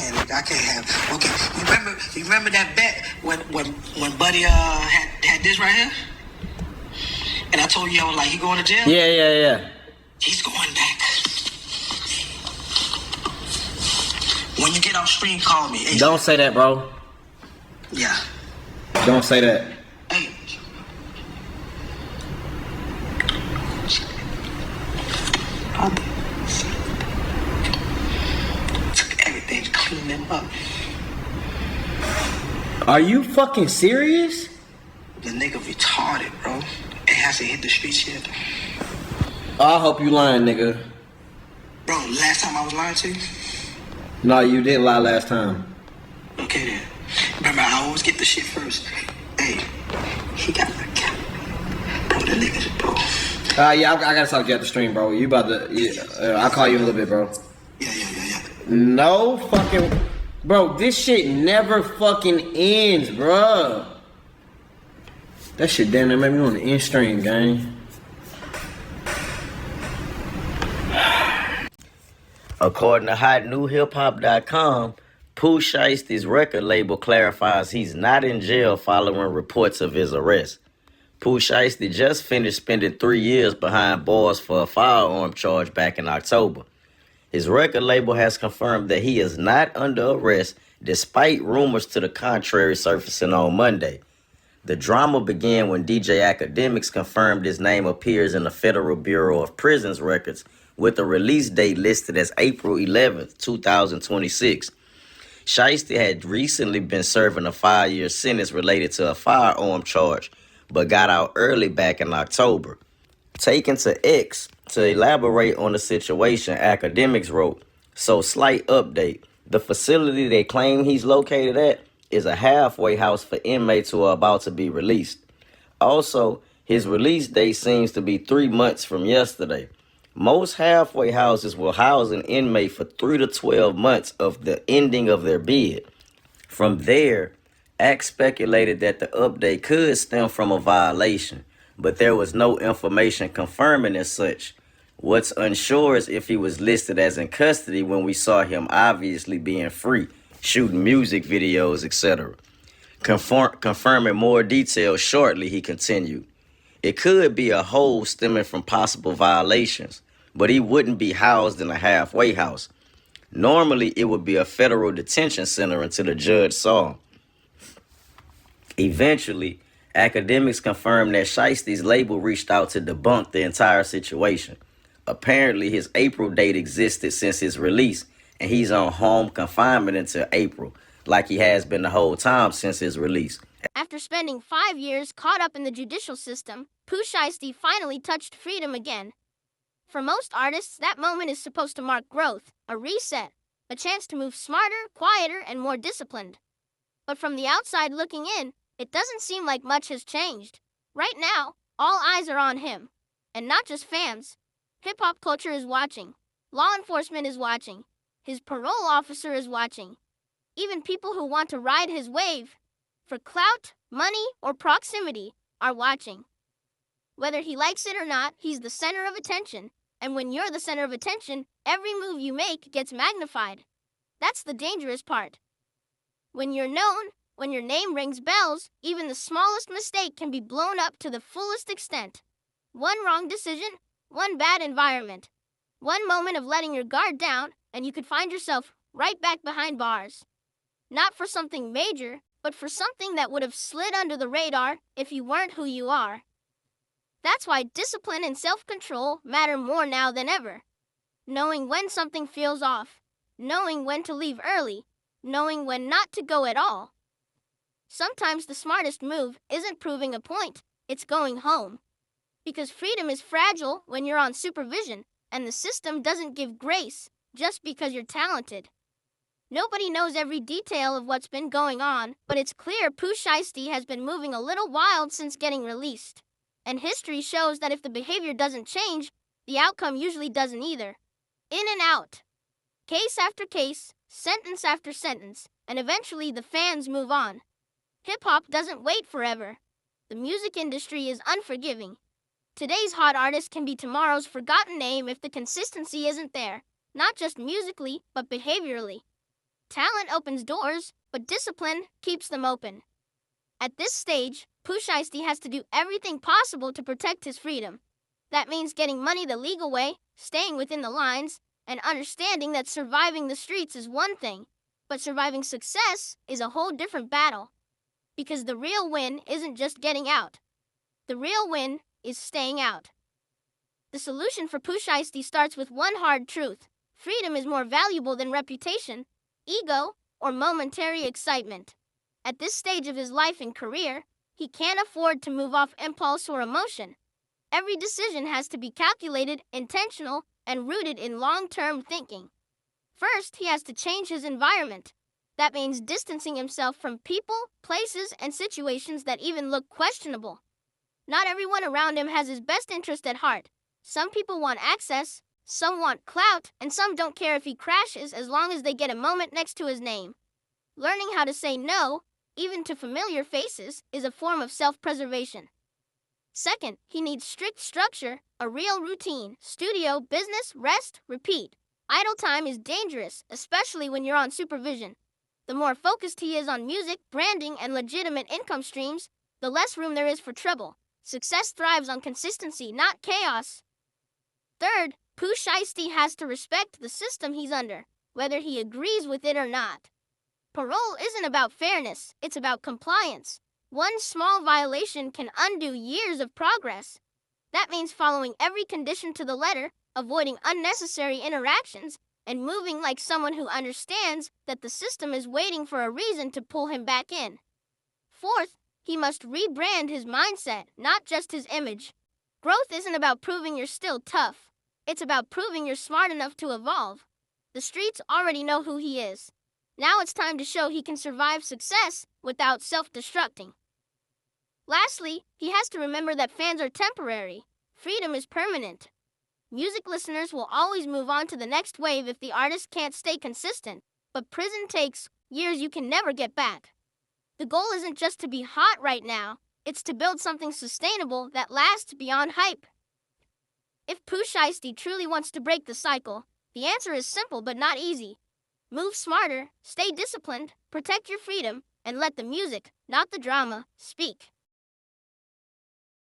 can't, nigga. I can't have. Okay, you remember that bet when Buddy had this right here, and I told you I was like, he going to jail. Yeah. He's going back. When you get off stream, call me. Hey, don't say that, bro. Yeah. Don't say that. Hey. Took everything to clean them up. Are you fucking serious? The nigga retarded, bro. It hasn't hit the streets yet. I hope you lying, nigga. Bro, last time I was lying to you? No, you didn't lie last time. Okay then. Remember, I always get the shit first. Hey, he got my cat. Bro, the niggas, bro. Yeah, I gotta talk to you at the stream, bro. You about to... I'll call you in a little bit, bro. Yeah. No fucking... Bro, this shit never fucking ends, bro. That shit damn near made me on the end stream, gang. According to HotNewHipHop.com, Pooh Shiesty's record label clarifies he's not in jail following reports of his arrest. Pooh Shiesty just finished spending 3 years behind bars for a firearm charge back in October. His record label has confirmed that he is not under arrest despite rumors to the contrary surfacing on Monday. The drama began when DJ Academics confirmed his name appears in the Federal Bureau of Prisons records with a release date listed as April 11th, 2026. Shiesty had recently been serving a 5-year sentence related to a firearm charge, but got out early back in October. Taken to X to elaborate on the situation, Academics wrote, "So slight update. The facility they claim he's located at is a halfway house for inmates who are about to be released. Also, his release date seems to be 3 months from yesterday. Most halfway houses will house an inmate for 3 to 12 months of the ending of their bid. From there, Act speculated that the update could stem from a violation, but there was no information confirming as such. What's unsure is if he was listed as in custody when we saw him obviously being free, shooting music videos, etc. Confirming more details shortly, he continued. It could be a hold stemming from possible violations, but he wouldn't be housed in a halfway house. Normally, it would be a federal detention center until the judge saw him." Eventually, Academics confirmed that Shiesty's label reached out to debunk the entire situation. Apparently, his April date existed since his release, and he's on home confinement until April, like he has been the whole time since his release. After spending 5 years caught up in the judicial system, Pooh Shiesty finally touched freedom again. For most artists, that moment is supposed to mark growth, a reset, a chance to move smarter, quieter, and more disciplined. But from the outside looking in, it doesn't seem like much has changed. Right now, all eyes are on him. And not just fans. Hip-hop culture is watching. Law enforcement is watching. His parole officer is watching. Even people who want to ride his wave, for clout, money, or proximity, are watching. Whether he likes it or not, he's the center of attention. And when you're the center of attention, every move you make gets magnified. That's the dangerous part. When you're known, when your name rings bells, even the smallest mistake can be blown up to the fullest extent. One wrong decision, one bad environment, one moment of letting your guard down, and you could find yourself right back behind bars. Not for something major, but for something that would have slid under the radar if you weren't who you are. That's why discipline and self-control matter more now than ever. Knowing when something feels off, knowing when to leave early, knowing when not to go at all. Sometimes the smartest move isn't proving a point, it's going home. Because freedom is fragile when you're on supervision, and the system doesn't give grace just because you're talented. Nobody knows every detail of what's been going on, but it's clear Pooh Shiesty has been moving a little wild since getting released. And history shows that if the behavior doesn't change, the outcome usually doesn't either. In and out. Case after case, sentence after sentence, and eventually the fans move on. Hip-hop doesn't wait forever. The music industry is unforgiving. Today's hot artist can be tomorrow's forgotten name if the consistency isn't there, not just musically, but behaviorally. Talent opens doors, but discipline keeps them open. At this stage, Pooh Shiesty has to do everything possible to protect his freedom. That means getting money the legal way, staying within the lines, and understanding that surviving the streets is one thing, but surviving success is a whole different battle. Because the real win isn't just getting out. The real win is staying out. The solution for Pooh Shiesty starts with one hard truth. Freedom is more valuable than reputation, ego, or momentary excitement. At this stage of his life and career, he can't afford to move off impulse or emotion. Every decision has to be calculated, intentional, and rooted in long-term thinking. First, he has to change his environment. That means distancing himself from people, places, and situations that even look questionable. Not everyone around him has his best interest at heart. Some people want access, some want clout, and some don't care if he crashes as long as they get a moment next to his name. Learning how to say no, even to familiar faces, is a form of self-preservation. Second, he needs strict structure, a real routine, studio, business, rest, repeat. Idle time is dangerous, especially when you're on supervision. The more focused he is on music, branding, and legitimate income streams, the less room there is for trouble. Success thrives on consistency, not chaos. Third, Pooh Shiesty has to respect the system he's under, whether he agrees with it or not. Parole isn't about fairness, it's about compliance. One small violation can undo years of progress. That means following every condition to the letter, avoiding unnecessary interactions, and moving like someone who understands that the system is waiting for a reason to pull him back in. Fourth, he must rebrand his mindset, not just his image. Growth isn't about proving you're still tough. It's about proving you're smart enough to evolve. The streets already know who he is. Now it's time to show he can survive success without self-destructing. Lastly, he has to remember that fans are temporary. Freedom is permanent. Music listeners will always move on to the next wave if the artist can't stay consistent, but prison takes years you can never get back. The goal isn't just to be hot right now, it's to build something sustainable that lasts beyond hype. If Pooh Shiesty truly wants to break the cycle, the answer is simple but not easy. Move smarter, stay disciplined, protect your freedom, and let the music, not the drama, speak.